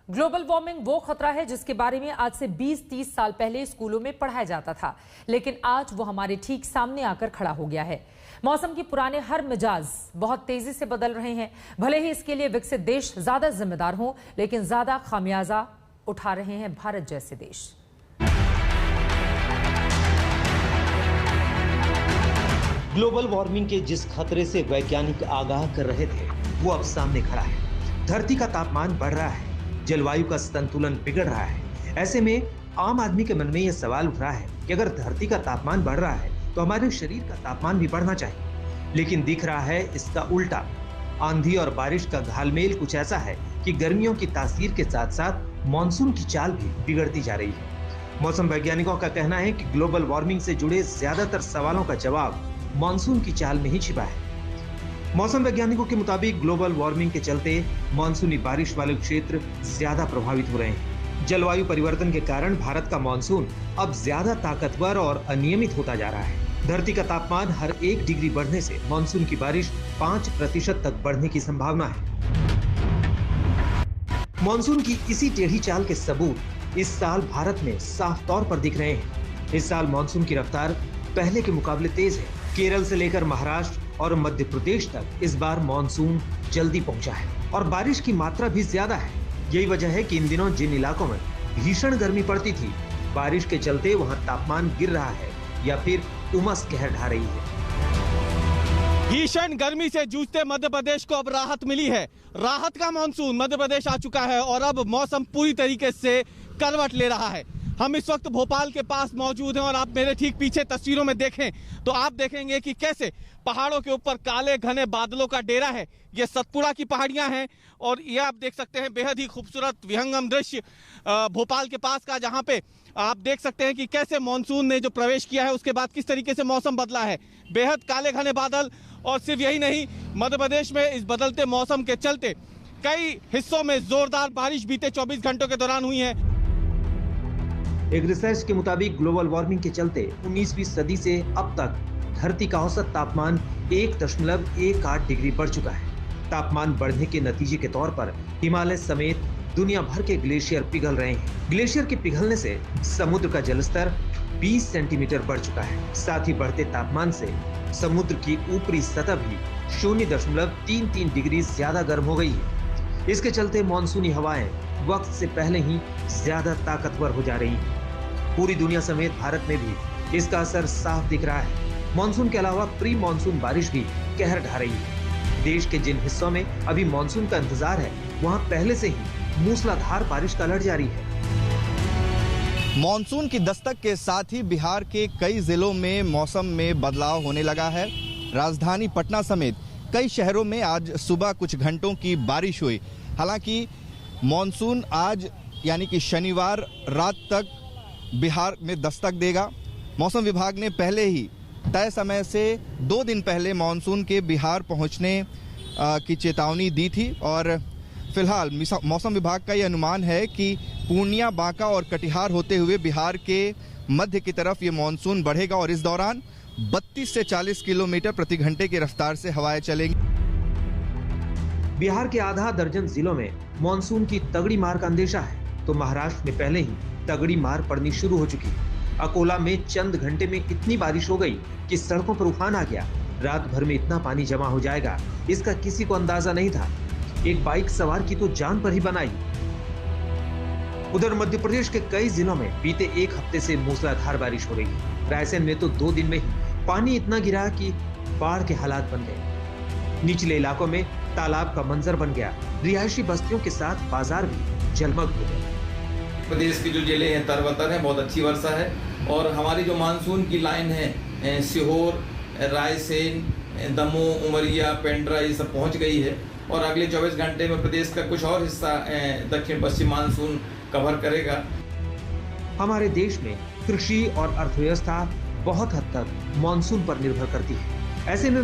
Global warming वो खतरा है जिसके बारे में आज से 20-30 साल पहले स्कूलों में पढ़ाया जाता था, लेकिन आज वो हमारे ठीक सामने आकर खड़ा हो गया है। मौसम के पुराने हर मिजाज बहुत तेजी से बदल रहे हैं। भले ही इसके लिए विकसित देश ज्यादा जिम्मेदार हों, लेकिन ज्यादा खामियाजा उठा रहे हैं भारत जैसे देश। ग्लोबल वार्मिंग के जिस खतरे से वैज्ञानिक आगाह कर रहे थे, वो अब सामने खड़ा है। धरती का तापमान बढ़ रहा है, जलवायु का संतुलन बिगड़ रहा है। ऐसे में आम आदमी के मन में यह सवाल उठ रहा है कि अगर धरती का तापमान बढ़ रहा है तो हमारे शरीर का तापमान भी बढ़ना चाहिए। लेकिन दिख रहा है इसका उल्टा। आंधी और बारिश का घालमेल कुछ ऐसा है कि गर्मियों की तासीर के साथ साथ मानसून की चाल भी बिगड़ती जा रही है। मौसम वैज्ञानिकों का कहना है कि ग्लोबल वार्मिंग से जुड़े ज्यादातर सवालों का जवाब मानसून की चाल में ही छिपा है। मौसम वैज्ञानिकों के मुताबिक ग्लोबल वार्मिंग के चलते मानसूनी बारिश वाले क्षेत्र ज्यादा प्रभावित हो रहे हैं। जलवायु परिवर्तन के कारण भारत का मानसून अब ज्यादा ताकतवर और अनियमित होता जा रहा है। धरती का तापमान हर 1 डिग्री बढ़ने से मानसून की बारिश 5% तक बढ़ने की संभावना है। मानसून की इसी टेढ़ी चाल के सबूत इस साल भारत में साफ तौर पर दिख रहे हैं। इस साल मानसून की रफ्तार पहले के मुकाबले तेज है। केरल से लेकर महाराष्ट्र और मध्य प्रदेश तक इस बार मानसून जल्दी पहुंचा है और बारिश की मात्रा भी ज्यादा है। यही वजह है कि इन दिनों जिन इलाकों में भीषण गर्मी पड़ती थी, बारिश के चलते वहां तापमान गिर रहा है या फिर उमस कहर ढा रही है। भीषण गर्मी से जूझते मध्य प्रदेश को अब राहत मिली है। राहत का मानसून मध्य प्रदेश आ चुका है और अब मौसम पूरी तरीके से करवट ले रहा है। हम इस वक्त भोपाल के पास मौजूद हैं और आप मेरे ठीक पीछे तस्वीरों में देखें तो आप देखेंगे कि कैसे पहाड़ों के ऊपर काले घने बादलों का डेरा है। ये सतपुड़ा की पहाड़ियां हैं और ये आप देख सकते हैं बेहद ही खूबसूरत विहंगम दृश्य भोपाल के पास का, जहां पे आप देख सकते हैं कि कैसे मानसून ने जो प्रवेश किया है उसके बाद किस तरीके से मौसम बदला है। बेहद काले घने बादल, और सिर्फ यही नहीं, मध्य प्रदेश में इस बदलते मौसम के चलते कई हिस्सों में जोरदार बारिश बीते 24 घंटों के दौरान हुई है। एक रिसर्च के मुताबिक ग्लोबल वार्मिंग के चलते 19वीं सदी से अब तक धरती का औसत तापमान 1.18 डिग्री बढ़ चुका है। तापमान बढ़ने के नतीजे के तौर पर हिमालय समेत दुनिया भर के ग्लेशियर पिघल रहे हैं। ग्लेशियर के पिघलने से समुद्र का जलस्तर 20 सेंटीमीटर बढ़ चुका है। साथ ही बढ़ते तापमान से समुद्र की ऊपरी सतह भी 0.33 डिग्री ज्यादा गर्म हो गई है। इसके चलते मानसूनी हवाएं वक्त से पहले ही ज्यादा ताकतवर हो जा रही हैं। पूरी दुनिया समेत भारत में भी इसका असर साफ दिख रहा है। मानसून के अलावा प्री मानसून बारिश भी कहर ढा रही है। देश के जिन हिस्सों में अभी मानसून का इंतजार है, वहां पहले से ही मूसलाधार बारिश का अलर्ट जारी है। मानसून की दस्तक के साथ ही बिहार के कई जिलों में मौसम में बदलाव होने लगा है। राजधानी पटना समेत कई शहरों में आज सुबह कुछ घंटों की बारिश हुई। हालांकि मानसून आज यानी कि शनिवार रात तक बिहार में दस्तक देगा। मौसम विभाग ने पहले ही तय समय से 2 दिन पहले मानसून के बिहार पहुंचने की चेतावनी दी थी और फिलहाल मौसम विभाग का यह अनुमान है कि पूर्णिया, बांका और कटिहार होते हुए बिहार के मध्य की तरफ ये मानसून बढ़ेगा और इस दौरान 32 से 40 किलोमीटर प्रति घंटे की रफ्तार से हवाएं चलेंगी। बिहार के आधा दर्जन जिलों में मानसून की तगड़ी मार का अंदेशा है, तो महाराष्ट्र में पहले ही तगड़ी मार पड़नी शुरू हो चुकी है। अकोला में चंद घंटे में इतनी बारिश हो गई कि सड़कों पर उफान आ गया। रात भर में इतना पानी जमा हो जाएगा, इसका किसी को अंदाजा नहीं था। एक बाइक सवार की तो जान पर ही बनाई। उधर मध्य प्रदेश के कई जिलों में बीते 1 हफ्ते से मूसलाधार बारिश हो रही है। रायसेन में तो 2 दिन में ही पानी इतना गिरा कि बाढ़ के हालात बन गए। निचले इलाकों में तालाब का मंजर बन गया। रिहायशी बस्तियों के साथ बाजार भी जलमग्न हो गए। प्रदेश की जो जिले हैं तरबतर हैं, बहुत अच्छी वर्षा है और हमारी जो मानसून की लाइन है सीहोर, रायसेन, दमोह, उमरिया, पेंड्रा, ये सब पहुंच गई है और अगले 24 घंटे में प्रदेश का कुछ और हिस्सा दक्षिण पश्चिम मानसून कवर करेगा। हमारे देश में कृषि और अर्थव्यवस्था बहुत हद तक मानसून पर निर्भर करती है। ऐसे में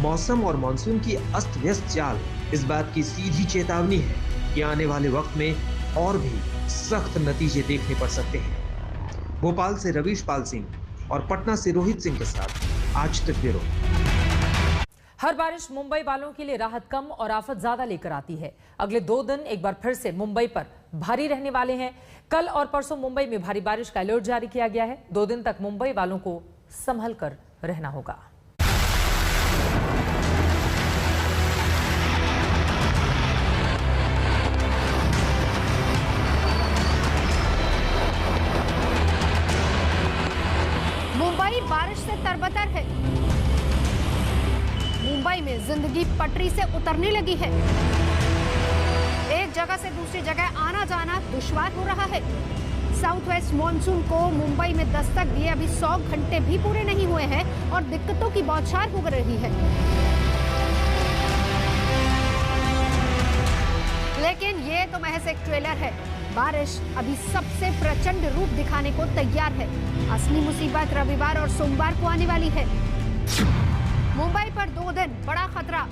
मौसम और मानसून की अस्त व्यस्त चाल इस बात की सीधी चेतावनी है कि आने वाले वक्त में और भी सख्त नतीजे देखने पड़ सकते हैं। भोपाल से रवीश पाल सिंह और पटना से रोहित सिंह के साथ आज तक ब्यूरो। हर बारिश मुंबई वालों के लिए राहत कम और आफत ज्यादा लेकर आती है। अगले 2 दिन एक बार फिर से मुंबई पर भारी रहने वाले हैं। कल और परसों मुंबई में भारी बारिश का अलर्ट जारी किया गया है। 2 दिन तक मुंबई वालों को संभल कर रहना होगा। मुंबई बारिश से तरबतर है। मुंबई में जिंदगी पटरी से उतरने लगी है। एक जगह से दूसरी जगह आना जाना दुश्वार हो रहा है। साउथ वेस्ट मॉनसून को मुंबई में दस्तक दिए अभी 100 घंटे भी पूरे नहीं हुए हैं और दिक्कतों की बौछार हो रही है। लेकिन ये तो महज एक ट्रेलर है। बारिश अभी सबसे प्रचंड रूप दिखाने को तैयार है। असली मुसीबत रविवार और सोमवार को आने वाली है। मुंबई पर 2 दिन बड़ा खतरा।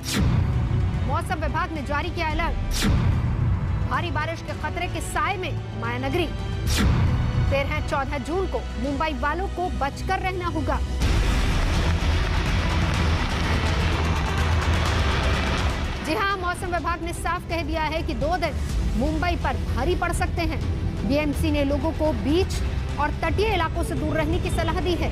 मौसम विभाग ने जारी किया अलर्ट। भारी बारिश के खतरे के साए में मायानगरी। 13-14 जून को मुंबई वालों को बचकर रहना होगा। जी हां, मौसम विभाग ने साफ कह दिया है कि 2 दिन मुंबई पर भारी पड़ सकते हैं। बीएमसी ने लोगों को बीच और तटीय इलाकों से दूर रहने की सलाह दी है।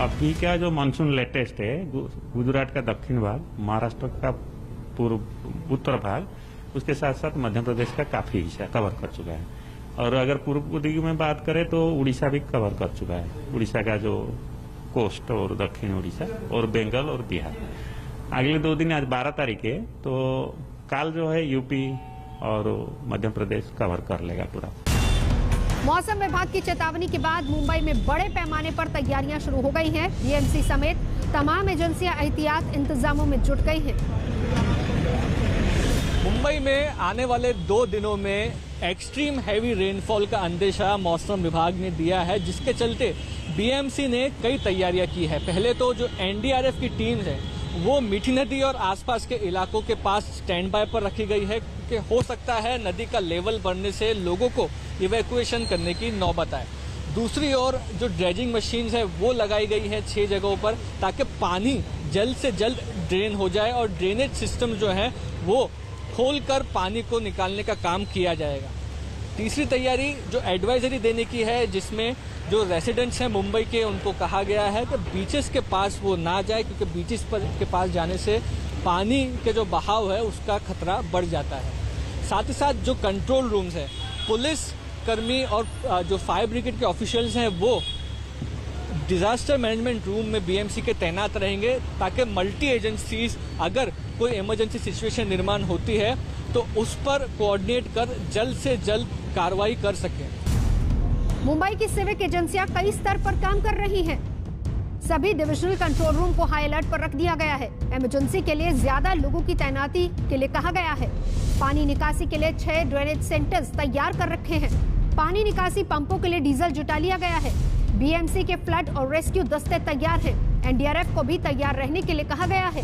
अभी क्या जो मानसून लेटेस्ट है, गुजरात का दक्षिण भाग, महाराष्ट्र का पूर्व उत्तर भाग, उसके साथ साथ मध्य प्रदेश का काफी हिस्सा कवर कर चुका है। और अगर पूर्व दिग्गज में बात करें तो उड़ीसा भी कवर कर चुका है। उड़ीसा का जो कोस्ट और दक्षिण उड़ीसा और बंगाल और बिहार। अगले 2 दिन, आज 12 तारीख है, तो कल जो है यूपी और मध्य प्रदेश कवर कर लेगा पूरा। मौसम विभाग की चेतावनी के बाद मुंबई में बड़े पैमाने पर तैयारियां शुरू हो गई हैं। बीएमसी समेत तमाम एजेंसियां एहतियात इंतजामों में जुट गई हैं। मुंबई में आने वाले 2 दिनों में एक्सट्रीम हैवी रेनफॉल का अंदेशा मौसम विभाग ने दिया है, जिसके चलते बीएमसी ने कई तैयारियां की है। पहले तो जो एनडीआरएफ की टीम है वो मीठी नदी और आसपास के इलाकों के पास स्टैंड बाय पर रखी गई है कि हो सकता है नदी का लेवल बढ़ने से लोगों को इवैक्यूएशन करने की नौबत आए। दूसरी ओर जो ड्रेजिंग मशीन है वो लगाई गई है 6 जगहों पर, ताकि पानी जल्द से जल्द ड्रेन हो जाए और ड्रेनेज सिस्टम जो है वो खोलकर पानी को निकालने का काम किया जाएगा। तीसरी तैयारी जो एडवाइजरी देने की है, जिसमें जो रेसिडेंट्स हैं मुंबई के, उनको कहा गया है कि बीचेस के पास वो ना जाए, क्योंकि बीचेस के पास जाने से पानी के जो बहाव है उसका खतरा बढ़ जाता है। साथ ही साथ जो कंट्रोल रूम्स हैं, पुलिस कर्मी और जो फायर ब्रिगेड के ऑफिशियल्स हैं वो डिजास्टर मैनेजमेंट रूम में बीएमसी के तैनात रहेंगे, ताकि मल्टी एजेंसीज अगर कोई इमरजेंसी सिचुएशन निर्माण होती है तो उस पर कोऑर्डिनेट कर जल्द से जल्द कार्रवाई कर सकें। मुंबई की सिविक एजेंसियां कई स्तर पर काम कर रही हैं। सभी डिविजनल कंट्रोल रूम को हाई अलर्ट पर रख दिया गया है। इमरजेंसी के लिए ज्यादा लोगों की तैनाती के लिए कहा गया है। पानी निकासी के लिए 6 ड्रेनेज सेंटर्स तैयार कर रखे हैं। पानी निकासी पंपों के लिए डीजल जुटा लिया गया है। बीएमसी के फ्लड और रेस्क्यू दस्ते तैयार हैं। एनडीआरएफ को भी तैयार रहने के लिए कहा गया है।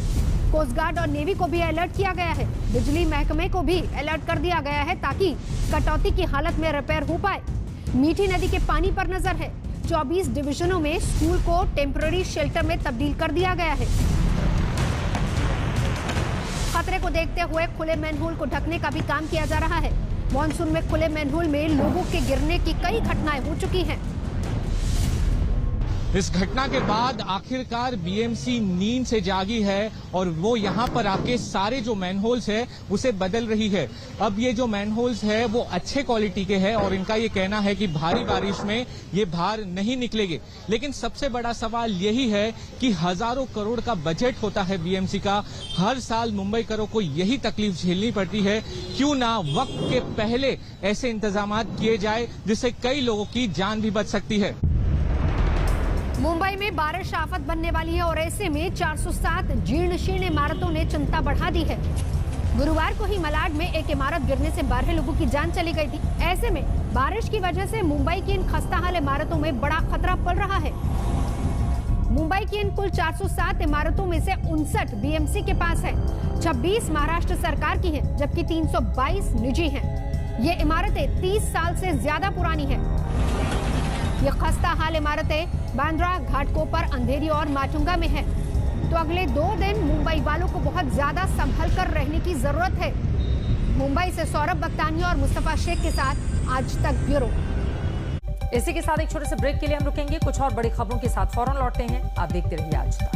कोस्ट गार्ड और नेवी को भी अलर्ट किया गया है। बिजली महकमे को भी अलर्ट कर दिया गया है, ताकि कटौती की हालत में रिपेयर हो पाए। मीठी नदी के पानी पर नजर है। 24 डिवीजनों में स्कूल को टेम्पररी शेल्टर में तब्दील कर दिया गया है। खतरे को देखते हुए खुले मैनहोल को ढकने का भी काम किया जा रहा है। मॉनसून में खुले मैनहोल में लोगों के गिरने की कई घटनाएं हो चुकी हैं। इस घटना के बाद आखिरकार बीएमसी नींद से जागी है और वो यहाँ पर आके सारे जो मैनहोल्स है उसे बदल रही है। अब ये जो मैनहोल्स है वो अच्छे क्वालिटी के हैं और इनका ये कहना है कि भारी बारिश में ये बाहर नहीं निकलेंगे। लेकिन सबसे बड़ा सवाल यही है कि हजारों करोड़ का बजट होता है बीएमसी का। हर साल मुंबईकरों को यही तकलीफ झेलनी पड़ती है। क्यों ना वक्त के पहले ऐसे इंतजाम किए जाए जिससे कई लोगों की जान भी बच सकती है। मुंबई में बारिश आफत बनने वाली है और ऐसे में 407 जीर्ण शीर्ण इमारतों ने चिंता बढ़ा दी है। गुरुवार को ही मलाड में एक इमारत गिरने से 12 लोगों की जान चली गई थी। ऐसे में बारिश की वजह से मुंबई की इन खस्ताहाल इमारतों में बड़ा खतरा पड़ रहा है। मुंबई की इन कुल 407 इमारतों में से 59 बीएमसी के पास है, 26 महाराष्ट्र सरकार की हैं, जबकि 322 निजी हैं। ये इमारतें 30 साल से ज्यादा पुरानी हैं। ये खस्ता हाल इमारतें बांद्रा, घाटकोपर, अंधेरी और माटुंगा में है। तो अगले 2 दिन मुंबई वालों को बहुत ज्यादा संभल कर रहने की जरूरत है। मुंबई से सौरभ बख्तानिया और मुस्तफा शेख के साथ आज तक ब्यूरो। इसी के साथ एक छोटे से ब्रेक के लिए हम रुकेंगे। कुछ और बड़ी खबरों के साथ फौरन लौटते हैं। आप देखते रहिए आज तक।